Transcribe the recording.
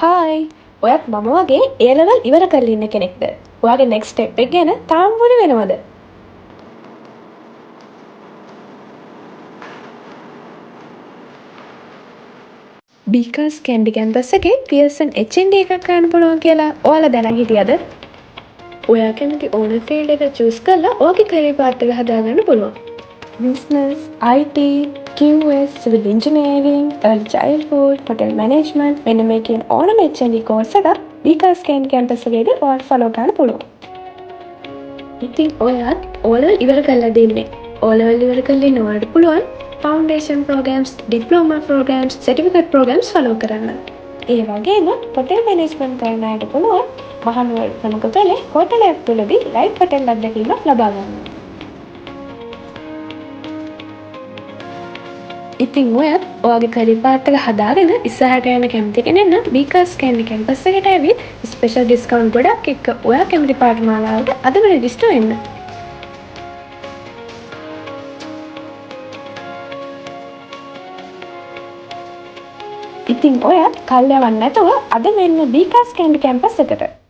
Hi ඔයත් මම වගේ ඒ ලෙවල් ඉවර කරලා ඉන්න කෙනෙක්ද? ඔයාගේ next step එක ගැන තාම මොන වෙනවද? බීකර්ස් කැන්ඩි කැම්පස් එකේ පියර්සන් HND එකක් ගන්න පුළුවන් කියලා ඔයාලා දැනන් හිටියද? ඔයා කැමති ඕන ෆීල්ඩ් එක චූස් කරලා ඔයාගේ career path එක හදාගන්න පුළුවන්. business, IT, QS, civil engineering, early childhood, hotel management මෙන්න මේ කියන ඕනම HND course එකක් බීකර්ස් කැන්ඩි කැම්පස් එකේදී ඔයාලා follow කරන්න පුළුවන්. ඉතින් ඔයත් O-level ඉවර කරලා දෙන්නේ. O-level ඉවර කරලා ඉන්න ඔයාලට පුළුවන් foundation programs, diploma programs, certificate programs follow කරන්න. ඒ වගේම hotel management කරන අයට පුළුවන් මහනුවර ප්‍රමුඛ පෙළේ හෝටලයක් තුළදී live hotel අත්දැකීමක් ලබා ගන්න. ඉතින් ඔයත් ඔයාගේ career path එක හදාගෙන ඉස්සරහට යන්න කැමති කෙනෙක් නම් බීකර්ස් කැන්ඩි කැම්පස් එකට ඇවිත් ස්පෙෂල් ඩිස්කවුන්ට් ගොඩක් එක්ක ඔයා කැමති පාඨමාලාවට අදම රෙජිස්ටර් වෙන්න. ඉතින් ඔයත් කල් යවන්න නැතුව අද මෙන්න බීකර්ස් කැන්ඩි කැම්පස් එකට